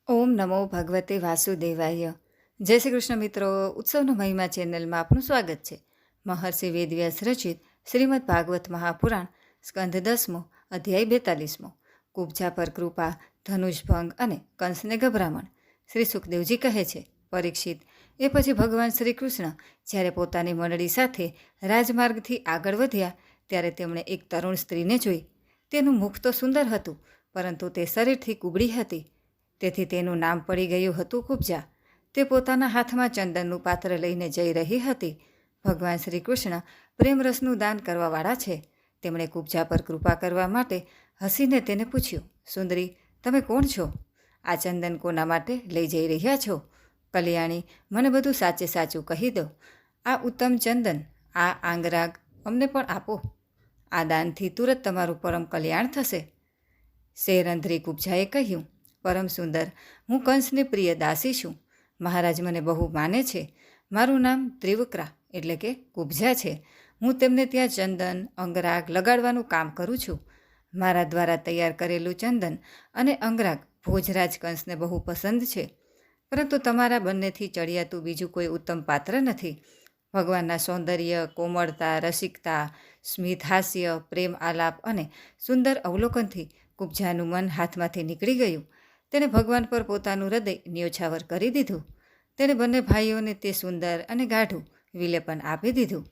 ઓમ નમો ભગવતે વાસુદેવાય. જય શ્રી કૃષ્ણ મિત્રો. ઉત્સવનો મહિમા ચેનલમાં આપનું સ્વાગત છે. મહર્ષિ વેદવ્યાસ રચિત શ્રીમદ ભાગવત મહાપુરાણ સ્કંધ 10 અધ્યાય 42. કુબજા પર કૃપા, ધનુષભંગ અને કંસને ગભરામણ. શ્રી સુખદેવજી કહે છે, પરીક્ષિત, એ પછી ભગવાન શ્રી કૃષ્ણ જ્યારે પોતાની મંડળી સાથે રાજમાર્ગથી આગળ વધ્યા ત્યારે તેમણે એક તરુણ સ્ત્રીને જોઈ. તેનું મુખ તો સુંદર હતું, પરંતુ તે શરીરથી કુબડી હતી. તેથી તેનું નામ પડી ગયું હતું કુબજા. તે પોતાના હાથમાં ચંદનનું પાત્ર લઈને જઈ રહી હતી. ભગવાન શ્રી કૃષ્ણ પ્રેમરસનું દાન કરવાવાળા છે. તેમણે કુબજા પર કૃપા કરવા માટે હસીને તેને પૂછ્યું, સુંદરી, તમે કોણ છો? આ ચંદન કોના માટે લઈ જઈ રહ્યા છો? કલ્યાણી, મને બધું સાચે સાચું કહી દો. આ ઉત્તમ ચંદન, આ આંગરાગ અમને પણ આપો. આ દાનથી તુરત તમારું પરમ કલ્યાણ થશે. શેરંધ્રી કુબજાએ કહ્યું, પરમ સુંદર, હું કંસની પ્રિય દાસી છું. મહારાજ મને બહુ માને છે. મારું નામ ત્રિવક્રા એટલે કે કુબજા છે. હું તેમને ત્યાં ચંદન અંગરાગ લગાડવાનું કામ કરું છું. મારા દ્વારા તૈયાર કરેલું ચંદન અને અંગરાગ ભોજરાજ કંસને બહુ પસંદ છે. પરંતુ તમારા બંનેથી ચડિયાતું બીજું કોઈ ઉત્તમ પાત્ર નથી. ભગવાનના સૌંદર્ય, કોમળતા, રસિકતા, સ્મિત હાસ્ય, પ્રેમ આલાપ અને સુંદર અવલોકનથી કુબજાનું મન હાથમાંથી નીકળી ગયું. તેણે ભગવાન પર પોતાનું હૃદય ન્યોછાવર કરી દીધું. તેણે બંને ભાઈઓને તે સુંદર અને ગાઢું વિલેપન આપી દીધું.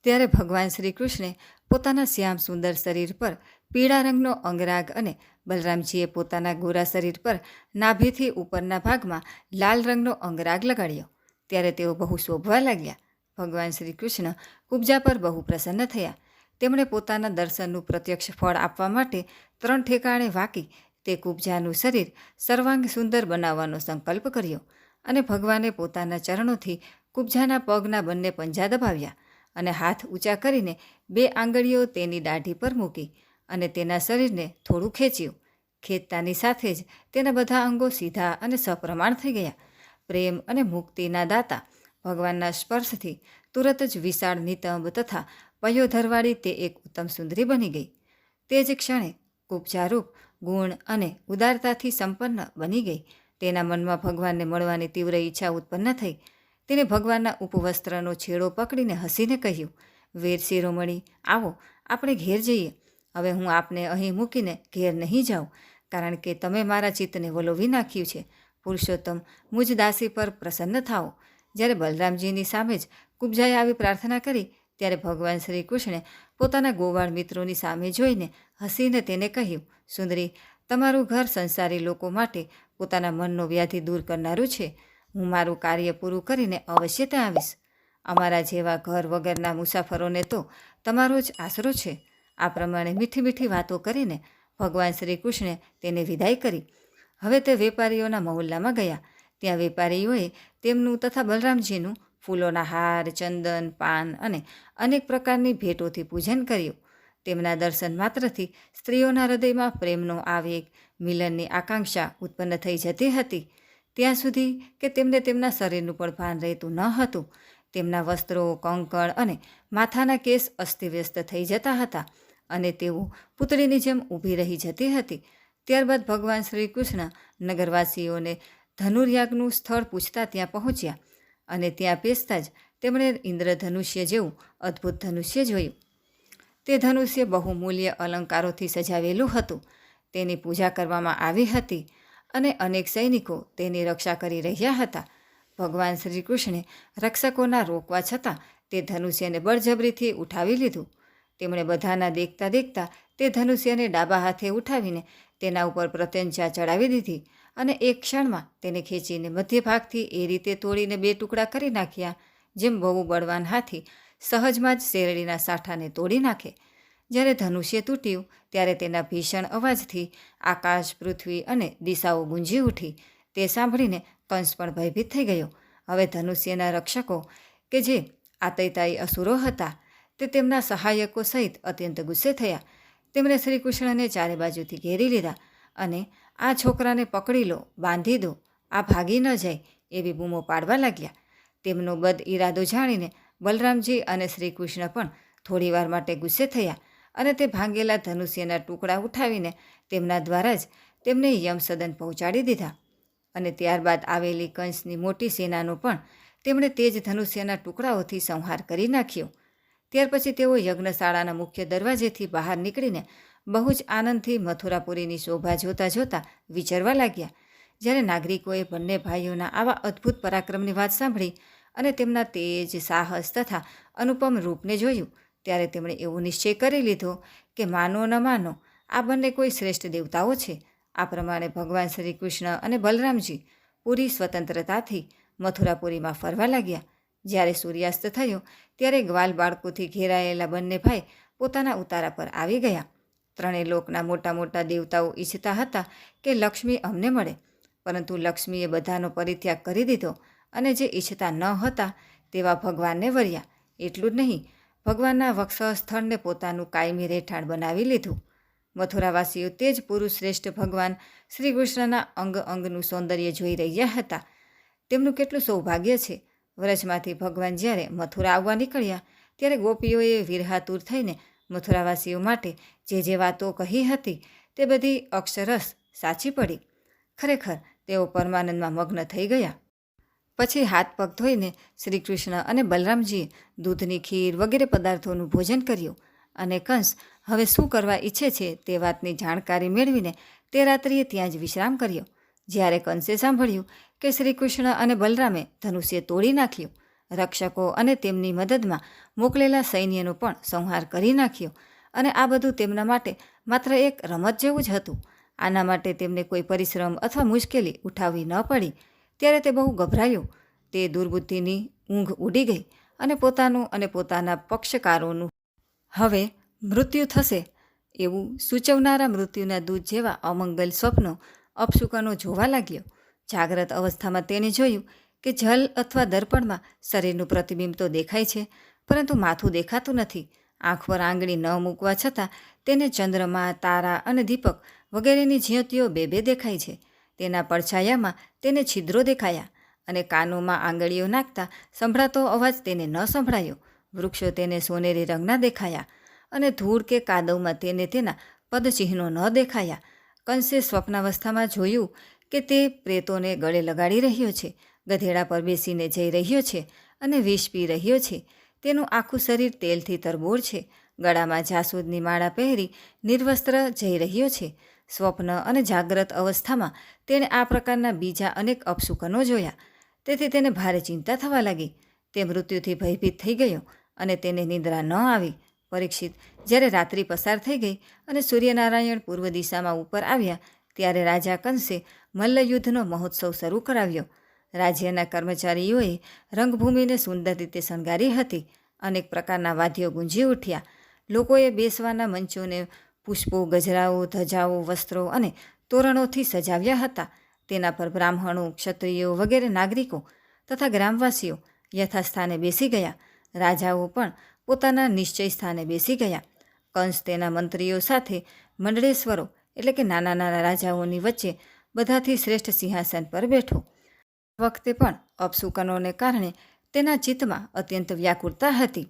ત્યારે ભગવાન શ્રી કૃષ્ણે પોતાના શ્યામ સુંદર શરીર પર પીળા રંગનો અંગરાગ અને બલરામજીએ પોતાના ગોરા શરીર પર નાભીથી ઉપરના ભાગમાં લાલ રંગનો અંગરાગ લગાડ્યો. ત્યારે તેઓ બહુ શોભવા લાગ્યા. ભગવાન શ્રી કૃષ્ણ કુબજા પર બહુ પ્રસન્ન થયા. તેમણે પોતાના દર્શનનું પ્રત્યક્ષ ફળ આપવા માટે 3 ઠેકાણે વાકી તે કુબજાનું શરીર સર્વાંગ સુંદર બનાવવાનો સંકલ્પ કર્યો અને ભગવાને પોતાના ચરણોથી કુબજાના પગના બંને પંજા દબાવ્યા અને હાથ ઊંચા કરીને 2 આંગળીઓ તેની દાઢી પર મૂકી અને તેના શરીરને થોડું ખેંચ્યું. ખેંચતાની સાથે જ તેના બધા અંગો સીધા અને સપ્રમાણ થઈ ગયા. પ્રેમ અને મુક્તિના દાતા ભગવાનના સ્પર્શથી તુરત જ વિશાળ નિતંબ તથા પયોધરવાળી તે એક ઉત્તમ સુંદરી બની ગઈ. તે જ ક્ષણે કુબજારૂપ ગુણ અને ઉદારતાથી સંપન્ન બની ગઈ. તેના મનમાં ભગવાનને મળવાની તીવ્ર ઈચ્છા ઉત્પન્ન થઈ. તેને ભગવાનના ઉપવસ્ત્રનો છેડો પકડીને હસીને કહ્યું, વીર શિરોમણી, આવો આપણે ઘેર જઈએ. હવે હું આપને અહીં મૂકીને ઘેર નહીં જાઉં, કારણ કે તમે મારા ચિત્તને વલોવી નાખ્યું છે. પુરુષોત્તમ, મુજ દાસી પર પ્રસન્ન થાઓ. જ્યારે બલરામજીની સામે જ કુબજાએ આવી પ્રાર્થના કરી ત્યારે ભગવાન શ્રી કૃષ્ણે પોતાના ગોવાળ મિત્રોની સામે જોઈને હસીને તેને કહ્યું, સુંદરી, તમારું ઘર સંસારી લોકો માટે પોતાના મનનો વ્યાધિ દૂર કરનારું છે. હું મારું કાર્ય પૂરું કરીને અવશ્ય ત્યાં આવીશ. અમારા જેવા ઘર વગરના મુસાફરોને તો તમારો જ આશરો છે. આ પ્રમાણે મીઠી મીઠી વાતો કરીને ભગવાન શ્રી કૃષ્ણે તેને વિદાય કરી. હવે તે વેપારીઓના મહોલ્લામાં ગયા. ત્યાં વેપારીઓએ તેમનું તથા બલરામજીનું ફૂલોના હાર, ચંદન, પાન અને અનેક પ્રકારની ભેટોથી પૂજન કર્યું. તેમના દર્શન માત્રથી સ્ત્રીઓના હૃદયમાં પ્રેમનો આવેગ, મિલનની આકાંક્ષા ઉત્પન્ન થઈ જતી હતી. ત્યાં સુધી કે તેમને તેમના શરીરનું પણ ભાન રહેતું ન હતું. તેમના વસ્ત્રો, કંકણ અને માથાના કેસ અસ્તવ્યસ્ત થઈ જતા હતા અને તેઓ પુતળીની જેમ ઊભી રહી જતી હતી. ત્યારબાદ ભગવાન શ્રી કૃષ્ણ નગરવાસીઓને ધનુર્યાગનું સ્થળ પૂછતા ત્યાં પહોંચ્યા અને ત્યાં પેસતા જ તેમણે ઇન્દ્રધનુષ્ય જેવું અદ્ભુત ધનુષ્ય જોયું. તે ધનુષ્ય બહુમૂલ્ય અલંકારોથી સજાવેલું હતું. તેની પૂજા કરવામાં આવી હતી અને અનેક સૈનિકો તેની રક્ષા કરી રહ્યા હતા. ભગવાન શ્રી કૃષ્ણે રક્ષકોના રોકવા છતાં તે ધનુષ્યને બળજબરીથી ઉઠાવી લીધું. તેમણે બધાના દેખતા દેખતા તે ધનુષ્યને ડાબા હાથે ઉઠાવીને તેના ઉપર પ્રત્યંચા ચડાવી દીધી અને એક ક્ષણમાં તેને ખેંચીને મધ્ય ભાગથી એ રીતે તોડીને 2 ટુકડા કરી નાખ્યા, જેમ બહુ બળવાન હાથી સહજમાં જ શેરડીના સાંઠાને તોડી નાખે. જ્યારે ધનુષ્ય તૂટ્યું ત્યારે તેના ભીષણ અવાજથી આકાશ, પૃથ્વી અને દિશાઓ ગુંજી ઉઠી. તે સાંભળીને કંસ પણ ભયભીત થઈ ગયો. હવે ધનુષ્યના રક્ષકો કે જે આતૈતાઈ અસુરો હતા તે તેમના સહાયકો સહિત અત્યંત ગુસ્સે થયા. તેમણે શ્રી કૃષ્ણને ચારે બાજુથી ઘેરી લીધા અને આ છોકરાને પકડી લો, બાંધી દો, આ ભાગી ન જાય એવી બૂમો પાડવા લાગ્યા. તેમનો બદ ઈરાદો જાણીને બલરામજી અને શ્રી કૃષ્ણ પણ થોડીવાર માટે ગુસ્સે થયા અને તે ભાંગેલા ધનુષ્યના ટુકડા ઉઠાવીને તેમના દ્વારા જ તેમને યમસદન પહોંચાડી દીધા. અને ત્યારબાદ આવેલી કંસની મોટી સેનાનો પણ તેમણે તે જ ધનુષ્યના ટુકડાઓથી સંહાર કરી નાખ્યો. ત્યાર પછી તેઓ યજ્ઞશાળાના મુખ્ય દરવાજેથી બહાર નીકળીને બહુ જ આનંદથી મથુરાપુરીની શોભા જોતા જોતા વિચરવા લાગ્યા. જ્યારે નાગરિકોએ બંને ભાઈઓના આવા અદ્ભુત પરાક્રમની વાત સાંભળી અને તેમના તેજ, સાહસ તથા અનુપમ રૂપને જોયું, ત્યારે તેમણે એવો નિશ્ચય કરી લીધો કે માનો ન માનો આ બંને કોઈ શ્રેષ્ઠ દેવતાઓ છે. આ પ્રમાણે ભગવાન શ્રી કૃષ્ણ અને બલરામજી પૂરી સ્વતંત્રતાથી મથુરાપુરીમાં ફરવા લાગ્યા. જ્યારે સૂર્યાસ્ત થયો ત્યારે ગ્વાલ બાળકોથી ઘેરાયેલા બંને ભાઈ પોતાના ઉતારા પર આવી ગયા. ત્રણેય લોકના મોટા મોટા દેવતાઓ ઈચ્છતા હતા કે લક્ષ્મી અમને મળે, પરંતુ લક્ષ્મીએ બધાનો પરિત્યાગ કરી દીધો અને જે ઈચ્છતા ન હતા તેવા ભગવાનને વર્યા. એટલું જ નહીં, ભગવાનના વક્ષસ્થળને પોતાનું કાયમી રહેઠાણ બનાવી લીધું. મથુરાવાસીઓ તે જ પુરુષ શ્રેષ્ઠ ભગવાન શ્રી કૃષ્ણના અંગ અંગનું સૌંદર્ય જોઈ રહ્યા હતા. તેમનું કેટલું સૌભાગ્ય છે! વ્રજમાંથી ભગવાન જ્યારે મથુરા આવવા નીકળ્યા ત્યારે ગોપીઓએ વિરહાતુર થઈને મથુરાવાસીઓ માટે જે વાતો કહી હતી તે બધી અક્ષરશ સાચી પડી. ખરેખર તેઓ પરમાનંદમાં મગ્ન થઈ ગયા. પછી હાથ પગ ધોઈને શ્રી કૃષ્ણ અને બલરામજીએ દૂધની ખીર વગેરે પદાર્થોનું ભોજન કર્યું અને કંસ હવે શું કરવા ઈચ્છે છે તે વાતની જાણકારી મેળવીને તે રાત્રિએ ત્યાં જ વિશ્રામ કર્યો. જ્યારે કંસે સાંભળ્યું કે શ્રી કૃષ્ણ અને બલરામે ધનુષ્ય તોડી નાખ્યું, રક્ષકો અને તેમની મદદમાં મોકલેલા સૈન્યનો પણ સંહાર કરી નાખ્યો અને આ બધું તેમના માટે માત્ર એક રમત જેવું જ હતું, આના માટે તેમને કોઈ પરિશ્રમ અથવા મુશ્કેલી ઉઠાવવી ન પડી, ત્યારે તે બહુ ગભરાયો. તે દુર્બુદ્ધિની ઊંઘ ઉડી ગઈ અને પોતાનું અને પોતાના પક્ષકારોનું હવે મૃત્યુ થશે એવું સૂચવનારા મૃત્યુના દૂત જેવા અમંગલ સ્વપ્નો, અપશુકનો જોવા લાગ્યો. જાગ્રત અવસ્થામાં તેણે જોયું કે જલ અથવા દર્પણમાં શરીરનું પ્રતિબિંબ તો દેખાય છે, પરંતુ માથું દેખાતું નથી. આંખ પર આંગળી ન મૂકવા છતાં તેને ચંદ્રમા, તારા અને દીપક વગેરેની જ્યોતિઓ બે બે દેખાય છે. તેના પડછાયામાં તેને છિદ્રો દેખાયા અને કાનોમાં આંગળીઓ નાખતા સંભળાતો અવાજ તેને ન સંભળાયો. વૃક્ષો તેને સોનેરી રંગના દેખાયા અને ધૂળ કે કાદવમાં તેને તેના પદચિહ્નો ન દેખાયા. કંસે સ્વપ્નાવસ્થામાં જોયું કે તે પ્રેતોને ગળે લગાડી રહ્યો છે, ગધેડા પર બેસીને જઈ રહ્યો છે અને વિષ પી રહ્યો છે. તેનું આખું શરીર તેલથી તરબોળ છે. ગળામાં જાસૂદની માળા પહેરી નિર્વસ્ત્ર જઈ રહ્યો છે. સ્વપ્ન અને જાગ્રત અવસ્થામાં તેણે આ પ્રકારના બીજા અનેક અપશુકનો જોયા. તેથી તેને ભારે ચિંતા થવા લાગી. તે મૃત્યુથી ભયભીત થઈ ગયો અને તેને નિદ્રા ન આવી. પરીક્ષિત, જ્યારે રાત્રિ પસાર થઈ ગઈ અને સૂર્યનારાયણ પૂર્વ દિશામાં ઉપર આવ્યા ત્યારે રાજા કંસે મલ્લયુદ્ધનો મહોત્સવ શરૂ કરાવ્યો. રાજ્યના કર્મચારીઓએ રંગભૂમિને સુંદર રીતે શણગારી હતી. અનેક પ્રકારના વાદ્યો ગુંજી ઉઠ્યા. લોકોએ બેસવાના મંચોને પુષ્પો, ગજરાઓ, ધજાઓ, વસ્ત્રો અને તોરણોથી સજાવ્યા હતા. તેના પર બ્રાહ્મણો, ક્ષત્રિયો વગેરે નાગરિકો તથા ગ્રામવાસીઓ યથાસ્થાને બેસી ગયા. રાજાઓ પણ પોતાના નિશ્ચય સ્થાને બેસી ગયા. કંસ તેના મંત્રીઓ સાથે મંડળેશ્વરો એટલે કે નાના નાના રાજાઓની વચ્ચે બધાથી શ્રેષ્ઠ સિંહાસન પર બેઠો. વખતે પણ અપશુકનોને કારણે તેના ચિત્તમાં અત્યંત વ્યાકુળતા હતી.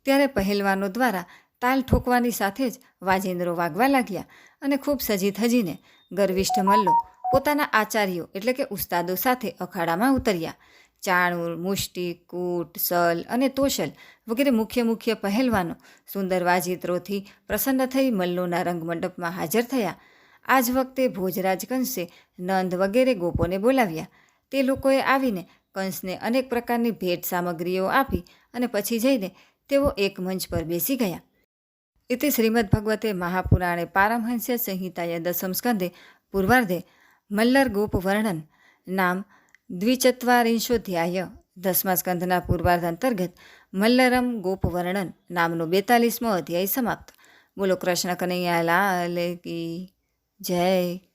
ત્યારે પહેલવાનો દ્વારા તાલ ઠોકવાની સાથે જ વાજેન્દ્રો વાગવા લાગ્યા અને ખૂબ સજી ધજીને ગર્વિષ્ઠ મલ્લો પોતાના આચાર્યો એટલે કે ઉસ્તાદો સાથે અખાડામાં ઉતર્યા. ચાણૂર, મુષ્ટિ, કૂટ, સલ અને તોશલ વગેરે મુખ્ય પહેલવાનો સુંદર વાજિત્રોથી પ્રસન્ન થઈ મલ્લોના રંગમંડપમાં હાજર થયા. આ જ વખતે ભોજરાજ કંસે નંદ વગેરે ગોપોને બોલાવ્યા. તે લોકોએ આવીને કંસને અનેક પ્રકારની ભેટ સામગ્રીઓ આપી અને પછી જઈને તેઓ એક મંચ પર બેસી ગયા. ઇતિ શ્રીમદ્ ભગવતે મહાપુરાણે પારમહંસ્ય સંહિતાય દશમ સ્કંદે પૂર્વાર્ધે મલ્લર ગોપ વર્ણન નામ દ્વિચત્વારિંશોધ્યાય. 10મા સ્કંદના પૂર્વાર્ધ અંતર્ગત મલ્લરમ ગોપ વર્ણન નામનો 42મો અધ્યાય સમાપ્ત. બોલો કૃષ્ણ કનૈયા લાલ કી જય.